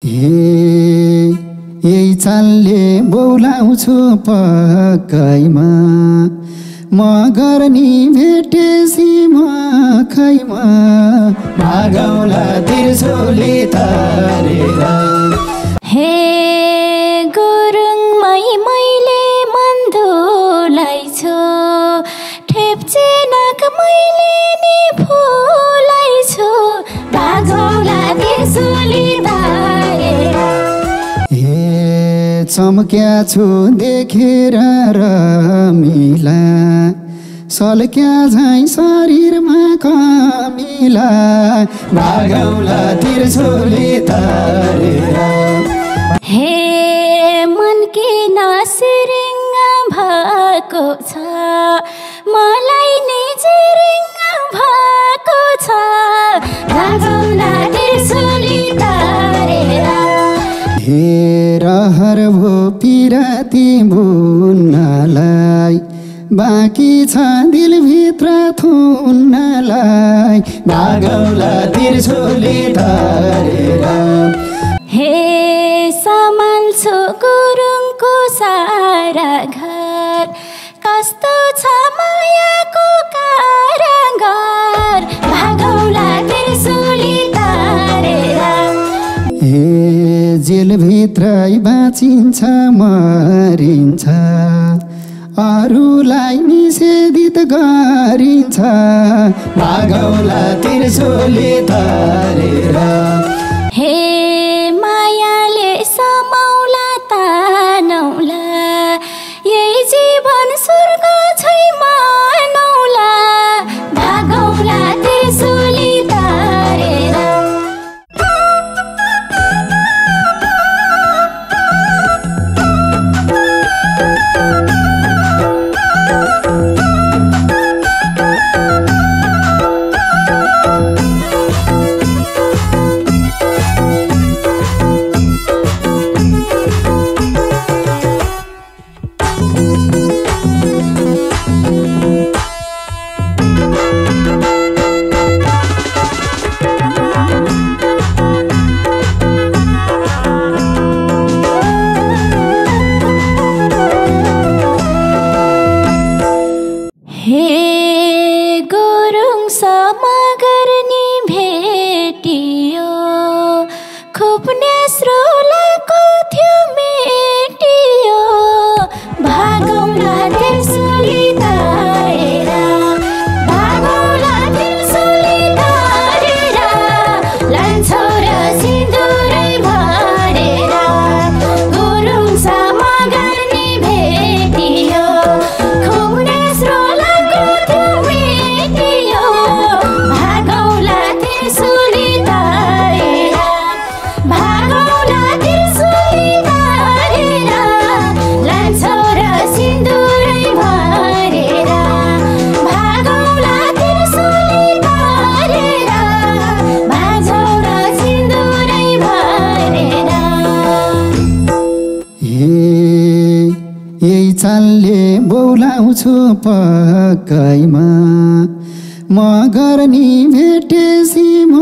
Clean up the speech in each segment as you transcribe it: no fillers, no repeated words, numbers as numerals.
यही चालले बोलाउँछु पक्कैमा म गर्ने भेटेसी म खैमा भागौला तिर्सोली तारेर हे गुरुङ मैले मन धुलाइछु ठेप्चे नाक मैले नि फुलाइछु भागौला तिर्सोली तारेर चम्क्या छु देखेर रमिला सल्क्या झैँ शरीरमा कमिला भागौला तिर्सोली तारेर हे मन किन सिरिङ्ग भएको छ मलाई नै चिरिङ्ग भएको छ भागौला तिर्सोली तारेर हे रहर भो पिराती बुन्नलाई बाँकी छ दिलभित्र थुन्नलाई भागौला तिर्सोली तारेर हे सम्हाल्छु गुरुङको सारा घर कस्तो छ मायाको कारागार भागौला तिर्सोली तारेर जेलभित्रै बाँचिन्छ मरिन्छ अरूलाई निषेधित गरिन्छ भागौला तिर्सोली तारेर हे मायाले समाउला तानौला यही जीवन स्वर्ग छै मानौला भागौला तिर्सोली तारेर चालले बोलाउँछु पक्कैमा म गर्ने भेटेसी म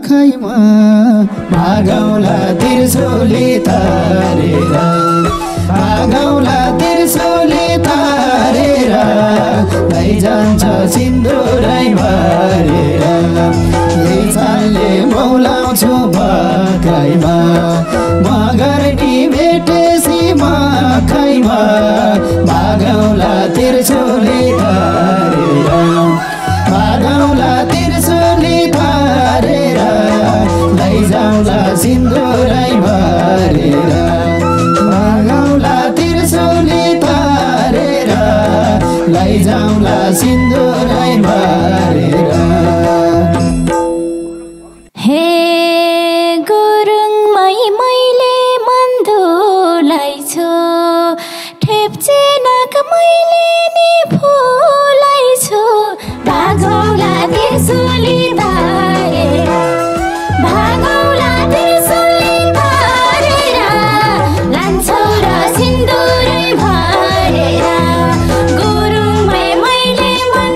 खैमा भागौला तिर्सोली तारेर भागौला तिर्सोली तारेर लैजान्छ सिन्दुरै भरेर यही चालले बोलाउँछु पक्कैमा म गर्ने भेटेसी म खैमा भागौला तिर्सोली तारेर भागौला तिर्सोली तारेर लैजाउँला सिन्दुरै भरेर भागौला तिर्सोली तारेर लैजाउँला सिन्दुरै भरेर हे गुरुङ मैले मन धुलाइछु ठेप्चे नाक मैले नि फुलाइछु भागौला तिर्सोली तारेर भागौला तिर्सोली तारेर लान्छौ र सिन्दुरै भरेर गुरुङ मैले मन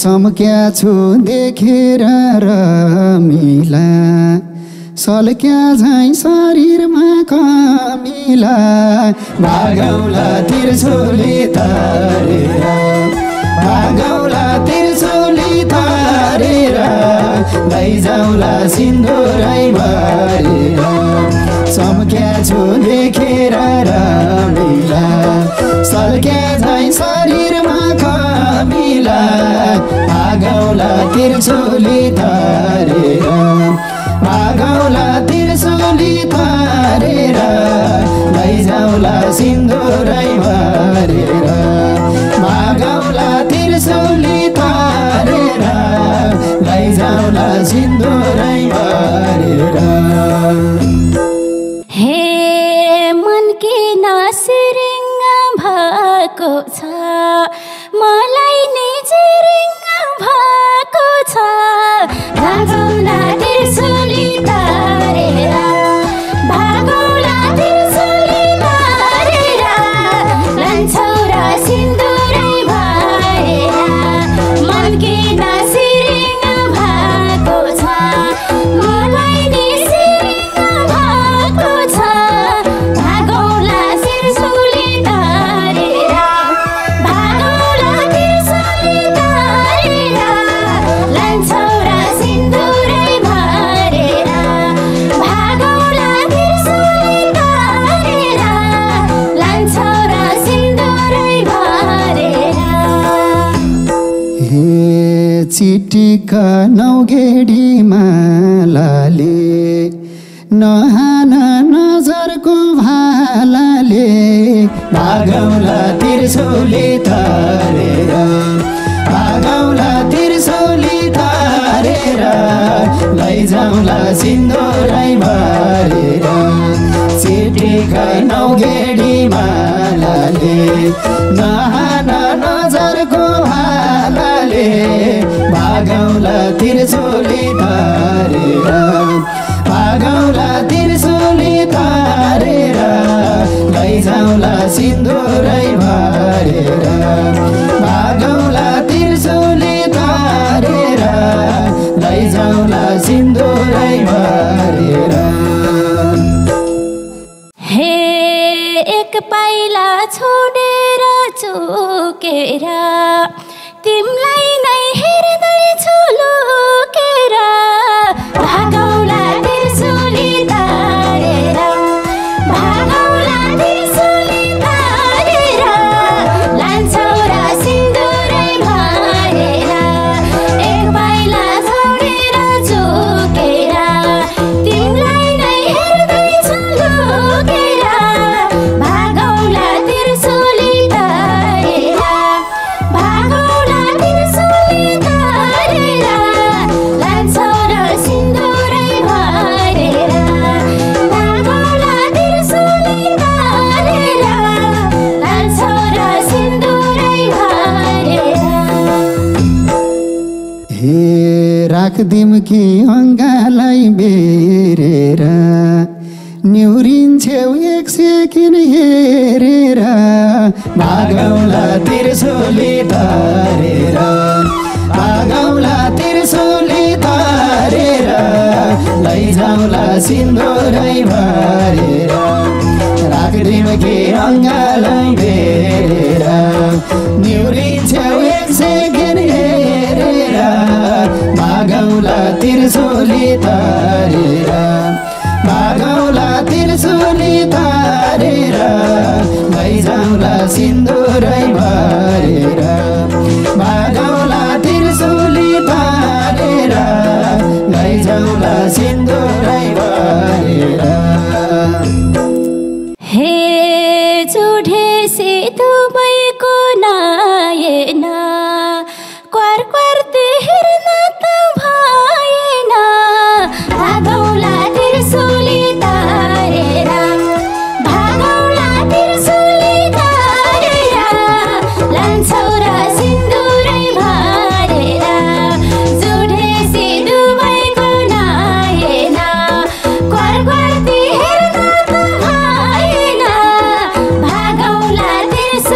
चम्क्या छु देखेर रमिला सल्क्या झैँ शरीरमा कमिला भागौला त्रिशूली तारेर भागौला त्रिशूली तारेर लैजाउला सिन्दुरै भरेर चम्क्या छु देखेर रमिला सल्क्या झैँ शरीरमा कमिला भागौला त्रिशूली तारेर भागौला त्रिशूली तारेर लैजाउला सिन्दुरै भरेर भागौला त्रिशूली तारेर लैजाउला सिन्दुरै भरेर हे मनकी नसिरिङ भएको छ मलाई नि चिरिङ भएको छ भागौला त्रिशूली तारेर भागौला त्रिशूली तारेर लान्छौ र सिन्दुरै भरेर मनकी नसिरिङ भएको छ मलाई नि सिरिङ भएको छ भागौला त्रिशूली तारेर भागौला त्रिशूली तारेर लान्छौ र सिन्दुरै भरेर भागौला त्रिशूली तारेर लान्छौ र सिन्दुरै भरेर हे चिटिका नौगेडी मालाले नहान नजरको भालाले भागौला त्रिशूली तारेर भागौला त्रिशूली तारेर लैजाउला सिन्दुरै भरेर चिटिका नौगेडी मालाले नहान नजरको भालाले भागौला त्रिशूली तारेर भागौला त्रिशूली तारेर लैजाउला सिन्दुरै भरेर भागौला त्रिशूली तारेर लैजाउला सिन्दुरै भरेर हे एक पाइला छोडेर चुकेर तिमलाई नै हेर्दैछु लुकेर भागौला त्रिशूली तारेर भागौला त्रिशूली तारेर लान्छौ र सिन्दुरै भरेर एक पाइला छोडेर चुकेर तिमलाई नै हेर्दैछु लुकेर भागौला त्रिशूली तारेर भागौला त्रिशूली तारेर लान्छौ र सिन्दुरै भरेर भागौला त्रिशूली तारेर लान्छौ र सिन्दुरै भरेर हे राखदिम कि अङ्गालाई बेरेर निहुरिन्छौ एक सेकेन्ड हेरेर भागौला त्रिशूली तारेर भागौला त्रिशूली तारेर लैजाउला सिन्दुरै भरेर राखदिम कि अङ्गालाई बेरेर निहुरिन्छौ एक सेकेन्ड हेरेर भागौला त्रिशूली तारेर भागौला त्रिशूली तारेर लैजाउला सिन्दुरै भरेर भागौला त्रिशूली तारेर लैजाउला सिन्दुरै भरेर हे चुढेसी दुबैको नयन क्वार क्वार्ते हेर्न त भएन भागौला त्रिशूली तारेर भागौला त्रिशूली तारेर लान्छौ र सिन्दुरै भरेर चुढेसी दुबैको नयन क्वार क्वार्ते हेर्न त भएन भागौला त्रिशूली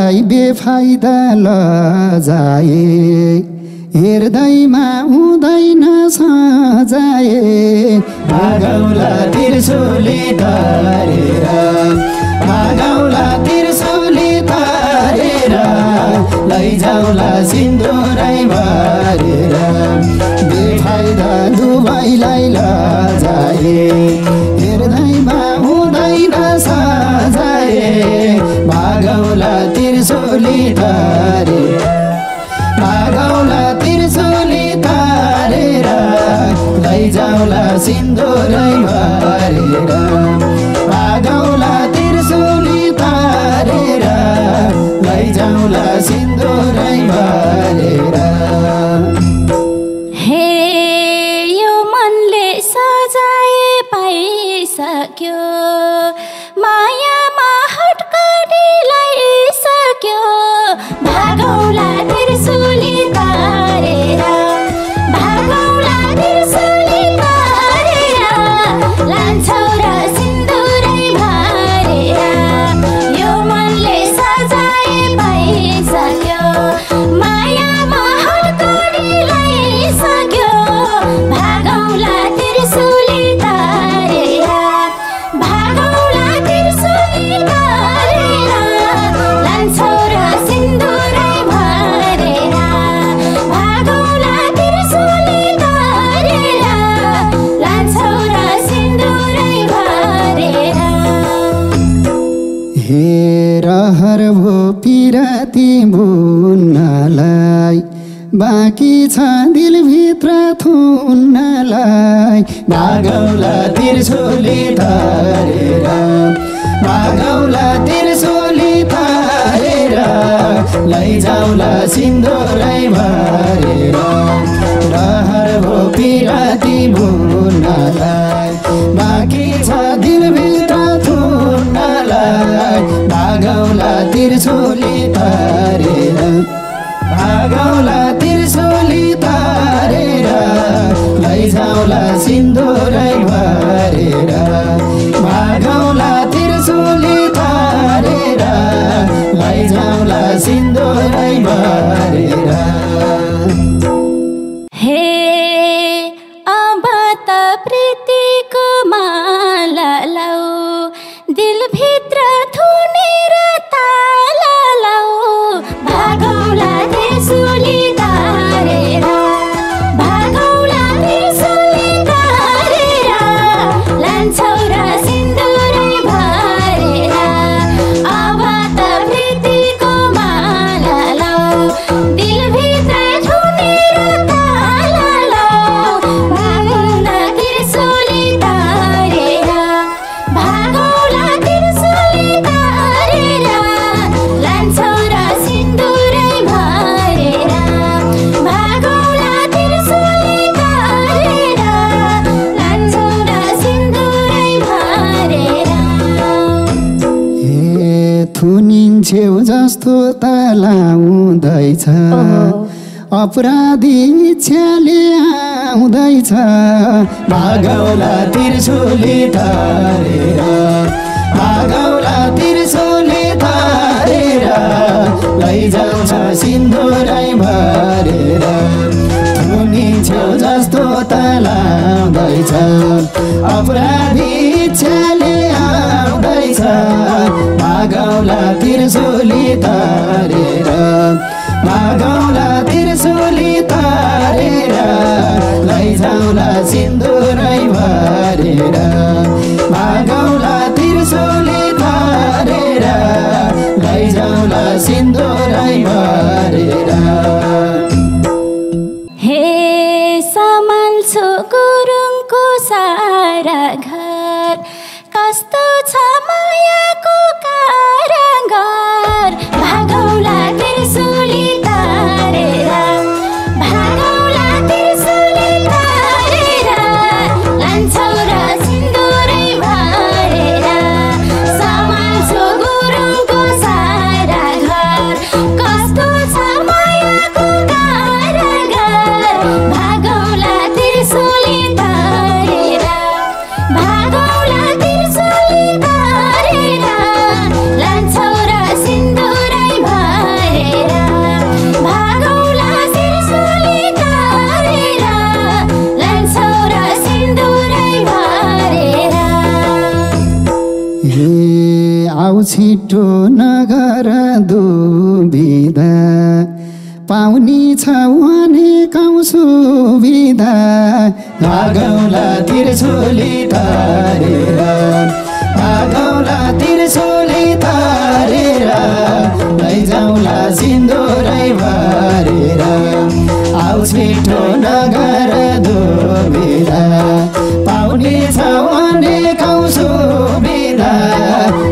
मलाई बेफाइदा लजाए हेर्दैमा हुँदैन सजाए भागौला त्रिशूली तारेर भागौला त्रिशूली तारेर लैजाउला सिन्दुरै भरेर बेफाइदा दुवैलाई लजाए हेर्दैमा हुँदैन सजाए भागौला त्रिशूली तारेर भागौला त्रिशूली तारेर लैजाउला सिन्दुरै भरेर भागौला त्रिशूली तारेर लैजाउला सिन्दुरै भरेर हे यो मनले सजाए पाइसक्यो मायामा हटकडी लगाइसक्यो भागौला त्रिशूली तारेर भागौला त्रिशूली तारेर लान्छौ र सिन्दुरै भरेर यो मनले सजाए पाइसक्यो मायामा हटकडी लगाइसक्यो भागौला त्रिशूली तारेर भागौला त्रिशूली तारेर लान्छौ र सिन्दुरै भरेर भागौला त्रिशूली तारेर लान्छौ र सिन्दुरै भरेर हेर हर भो पिराती बुन्नलाई बाँकी छ दिलभित्र थुन्नलाई भागौला त्रिशूली तारेर भागौला त्रिशूली तारेर लैजाउला सिन्दुरै भरेर रहर भो पिराती बुन्नलाई बाँकी छ दिलभित्र थुन्नलाई भागौला त्रिशूली तारेर भागौला त्रिशूली तारेर लैजाउला सिन्दुरै भरेर भागौला त्रिशूली तारेर लैजाउला सिन्दुरै भरेर हे अब त प्रीतिको माला लाऊ दिलभित्र थुनेर ताला लाऊ भागौला त्रिशूली तारेर भागौला त्रिशूली तारेर लान्छौ र सिन्दुरै भरेर अब त प्रीतिको माला लाऊ दिलभित्र थुनेर ताला लाऊ भागौला त्रिशूली तारेर भागौला त्रिशूली तारेर लान्छौ र सिन्दुरै भरेर भागौला त्रिशूली तारेर लान्छौ र सिन्दुरै भरेर हे थुनिन्छेउ जस्तो त लाउँदैछ अपराधी इच्छाले आउँदैछ भागौला त्रिशूली तारेर भागौला त्रिशूली तारेर लैजाउँछ सिन्दुरै भरेर थुनिन्छेउ जस्तो त लाउँदैछ अपराधी इच्छाले आउँदैछ भागौला त्रिशूली तारेर भागौला त्रिशूली तारेर लैजाउला सिन्दुरै भरेर भागौला त्रिशूली तारेर लैजाउला सिन्दुरै भरेर हे सम्हाल्छु गुरुङको सारा घर कस्तो छ मायाको कारागार भागौला त्रिशूली तारेर भागौला त्रिशूली तारेर लान्छौ र सिन्दुरै भरेर सम्हाल्छु गुरुङको सारा घर कस्तो छ मायाको कारागार भागौला त्रिशूली छिटो नगर दुविधा पाउनी छ भनेको सुविधा भागौला त्रिशूली तारेर भागौला त्रिशूली तारेर लैजाउला सिन्दुरै भरेर आऊ छिटो नगर दुविधा पाउनी छ भनेको सुविधा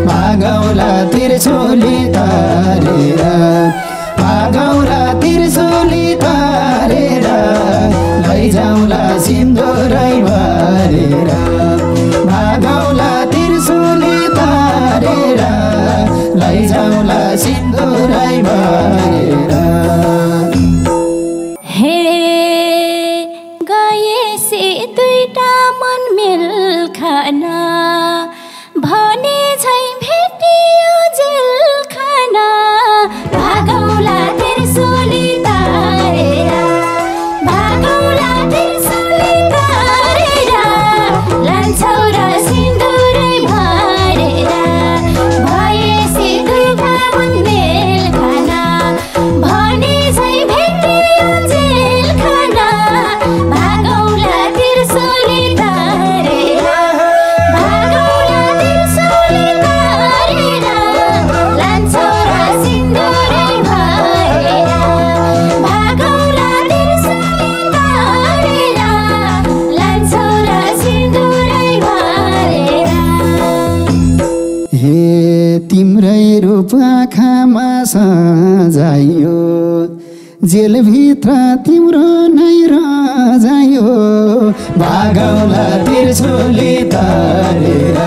भागौला त्रिशूली तारेर भागौला त्रिशूली तारेर लैजाउला सिन्दुरै भरेर भागौला त्रिशूली तारेर लैजाउला सिन्दुरै भरेर हे गएसी दुईटा मन मेल खाना भने झै भेटियो जेल खाना भागौला त्रिशूली तारेर भागौला त्रिशूली तारेर लान्छौ र सिन्दुरै भरेर भएसी दुईटा मन मेल खाना भने झै भेटियो जेल खाना भागौला त्रिशूली तारेर भागौला त्रिशूली तारेर लान्छौ र सिन्दुरै भरेर भागौला त्रिशूली तारेर लान्छौ र सिन्दुरै भरेर हे तिम्रै रूप आँखामा सजाइयो जेलभित्र तिम्रो नै रजाइयो भागौला त्रिशूली तारेर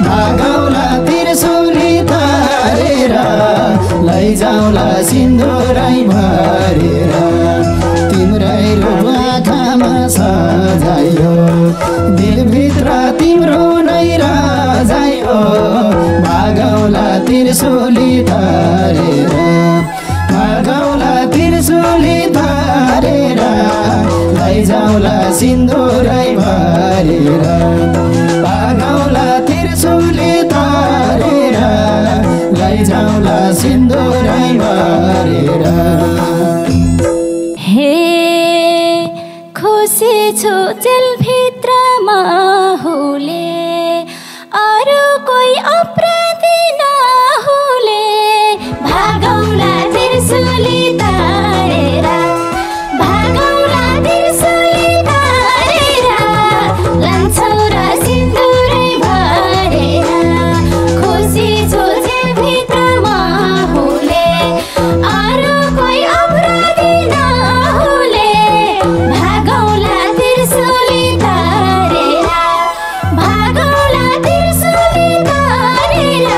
भागौला त्रिशूली तारेर लैजाउला सिन्दुरै भरेर तिम्रै रूप आँखामा सजाइयो दिलभित्र तिम्रो नै रजाइयो भागौला त्रिशूली तारेर भागौला त्रिशूली तारेर लैजाउला सिन्दुरै भरेर भागौला त्रिशूली तारेर लैजाउला सिन्दुरै भरेर हे खुसी छु जेलभित्र माहुले अरू कोही अपराधी नहुले भागौला त्रिशूली तारेर भागौला त्रिशूली तारेर लान्छौ र सिन्दुरै भरेर खुसी छु जेलभित्र माहुले अरू कोही अपराधी नहुले भागौला त्रिशूली तारेर भागौला त्रिशूली तारेर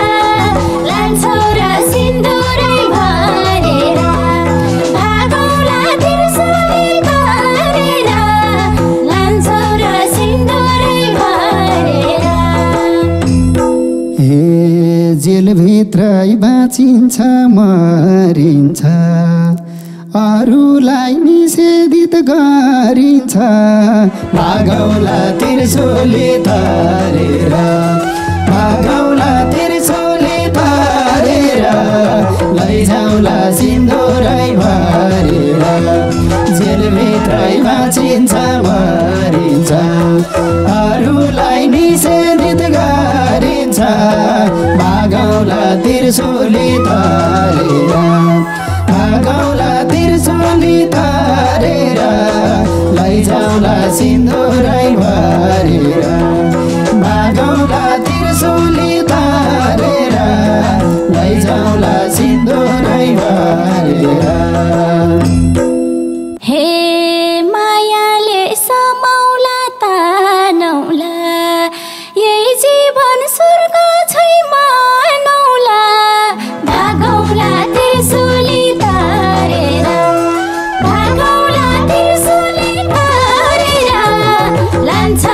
लान्छौ र सिन्दुरै भरेर भागौला त्रिशूली तारेर लान्छौ र सिन्दुरै भरेर हे जेलभित्रै बाँचिन्छ मरिन्छ अरूलाई निषेधित गरिन्छ भागौला त्रिशूली तारेर भागौला त्रिशूली तारेर लैजाउला सिन्दुरै भरेर जेलभित्रै बाँचिन्छ मरिन्छ अरूलाई निषेधित गरिन्छ भागौला त्रिशूली तारेर भागौला त्रिशूली तारेर लैजाउला सिन्दुरै भरेर भागौला त्रिशूली तारेर लैजाउला सिन्दुरै भरेर हे मायाले समाउला तानौला यही जीवन स्वर्ग छै मानौला भागौला त्रिशूली तारेर भागौला त्रिशूली तारेर लान्छौ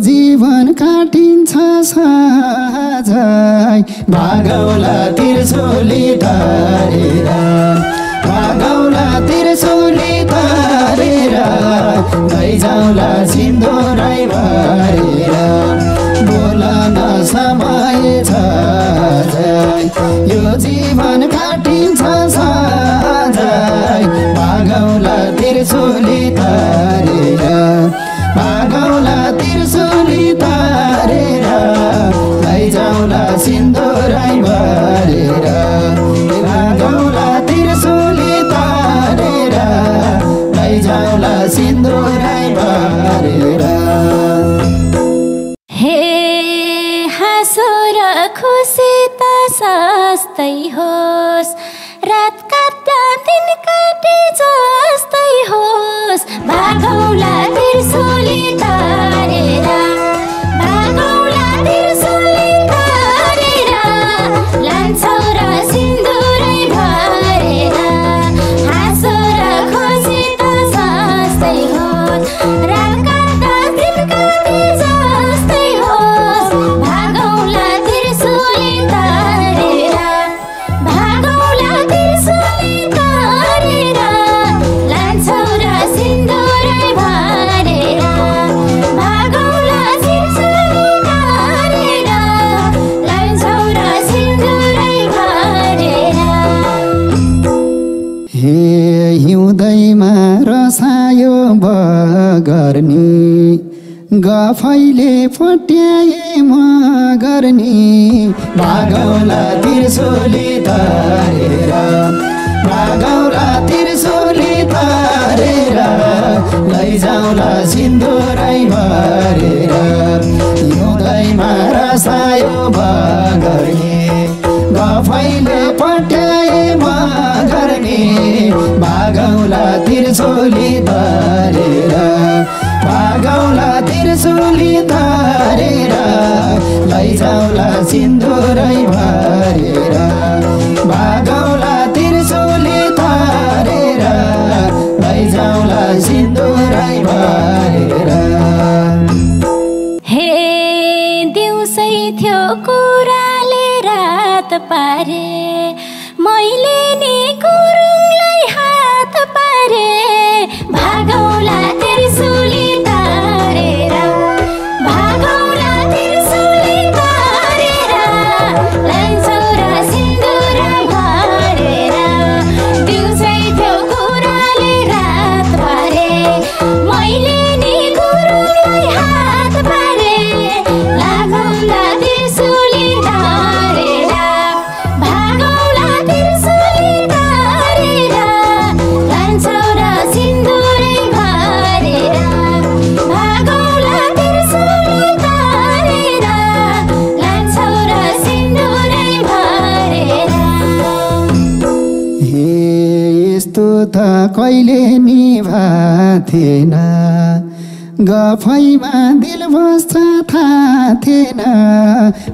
जीवन काटिन्छ साझै भागौला त्रिशूली तारेर भागौला त्रिशूली तारेर लैजाउला सिन्दुरै भरेर बोलन समय छ यो जीवन काटिन्छ साझै भागौला त्रिशूली तारेर भागौला त्रिशूली तारेर लैजाउला सिन्दुरै भरेर भागौला त्रिशूली तारेर लैजाउला सिन्दुरै भरेर हे हाँसो र खुसी त सस्तै होस् रात काट्दा दिन काटे जस्तै होस् भागौला त्रिशूली तारेर भागौला त्रिशूली तारेर लान्छौ र सिन्दुरै भरेर हाँसो र खुसी त सस्तै होस् रात काट्दा दिन काटे जस्तै होस् भागौला त्रिशूली तारेर भागौला त्रिशूली तारेर लान्छौ र सिन्दुरै भरेर भागौला त्रिशूली तारेर लान्छौ र सिन्दुरै भरेर हे हिउँदैमा रसायो बगर्नी गफैले पट्याए मगर्नी भागौला त्रिशूली तारेर भागौला त्रिशूली तारेर लैजाउला सिन्दुरै भरेर हिउँदैमा रसायो बगर्नी गफैले पट्याए मगर्नी भागौला त्रिशूली तारेर भागौला त्रिशूली तारेर लैजाउला सिन्दुरै भरेर भागौला त्रिशूली तारेर लैजाउला सिन्दुरै भरेर हे दिउँसै थियो कुराले रात पारे मैले नि गुरुङलाई हात पारे भागौला त्रिशूली तारेर भागौला त्रिशूली तारेर लान्छौ र सिन्दुरै भरेर दिउँसै थियो कुराले रात पारे मैले नि गुरुङलाई हात पारे भागौला त्रिशूली तारेर भागौला त्रिशूली तारेर लान्छौ र सिन्दुरै भरेर भागौला त्रिशूली तारेर लान्छौ र सिन्दुरै भरेर हे यस्तो त कहिले निभाथेन गफैमा दिल बस्छ थाहा थिएन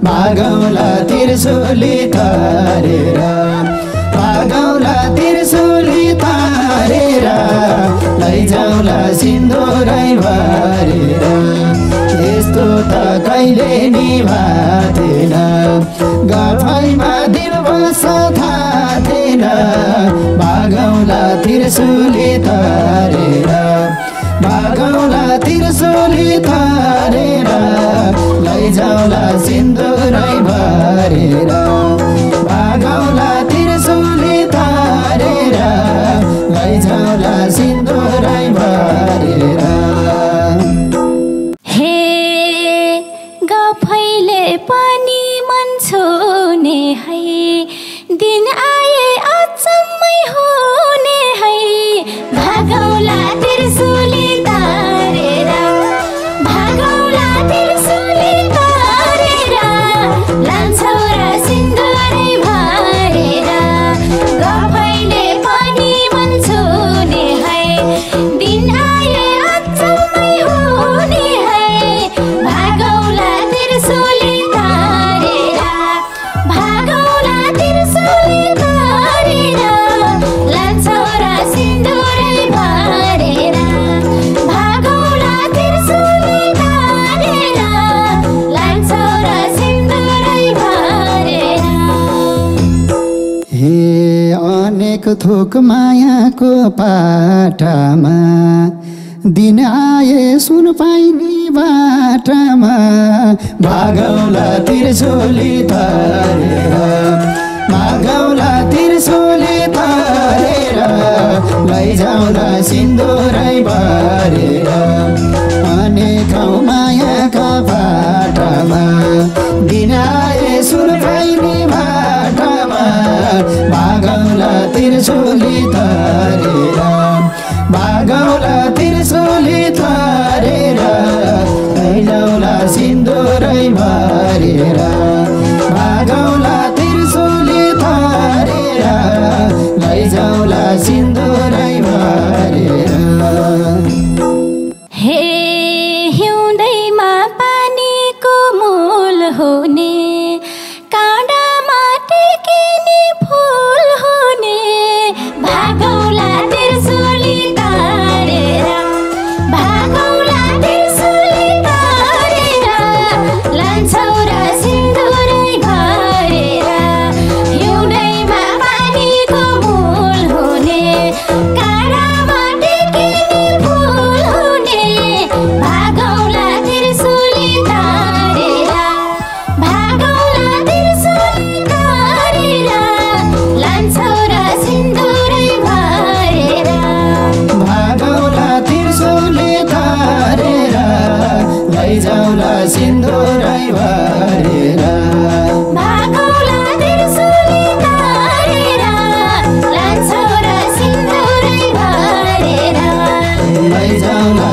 भागौला त्रिशूली तारेर भागौला त्रिशूली तारेर लैजाउला सिन्दुरै भरेर यस्तो त कहिले निभाथेन गफैमा दिल बस्छ थाहा थिएन भागौला त्रिशूली तारेर भागौला त्रिशूली तारेर लैजाउला सिन्दुरै भरेर भागौला त्रिशूली तारेर लैजाउला सिन्दुरै भरेर हे गफैले पनि मन छुने है दिन आए अचम्मै हुने है भागौला त्रिशूली तारेर भागौला त्रिशूली तारेर लान्छौ र सिन्दुरै भरेर गफैले पनि मन छुने है दिन आए अचम्मै हुने है भागौला त्रिशूली तारेर भागौला त्रिशूली तारेर एक थोक मायाको पाटामा दिन आए सुन पाइनी बाटामा भागौला त्रिशूली तारेर भागौला त्रिशूली तारेर लैजाउला सिन्दुरै बारेर अनेकौँ मायाका बाटामा दिन आए सुन पाइनी बाटामा भागौला त्रिशूली तारेर भागौला त्रिशूली तारेर लैजाउला सिन्दुरै बारेर भागौला त्रिशूली तारेर लैजाउला सिन्दुरै बारेर हे हिउँदैमा पानीको मूल हुने काँडामा टेकिने फुल हुने भागौला त्रिशूली तारेर भागौला त्रिशूली तारेर लान्छौ र सिन्दुरै भरेर हिउँदैमा पानीको मूल हुने काँडामा टेकिने फुल हुने भागौला त्रिशूली तारेर भागौला त्रिशूली तारेर लान्छौ र सिन्दुरै भरेर भागौला त्रिशूली तारेर लैजाउला सिन्दुरै भरेर भागौला त्रिशूली तारेर लान्छौ र सिन्दुरै भरेर लैजाउला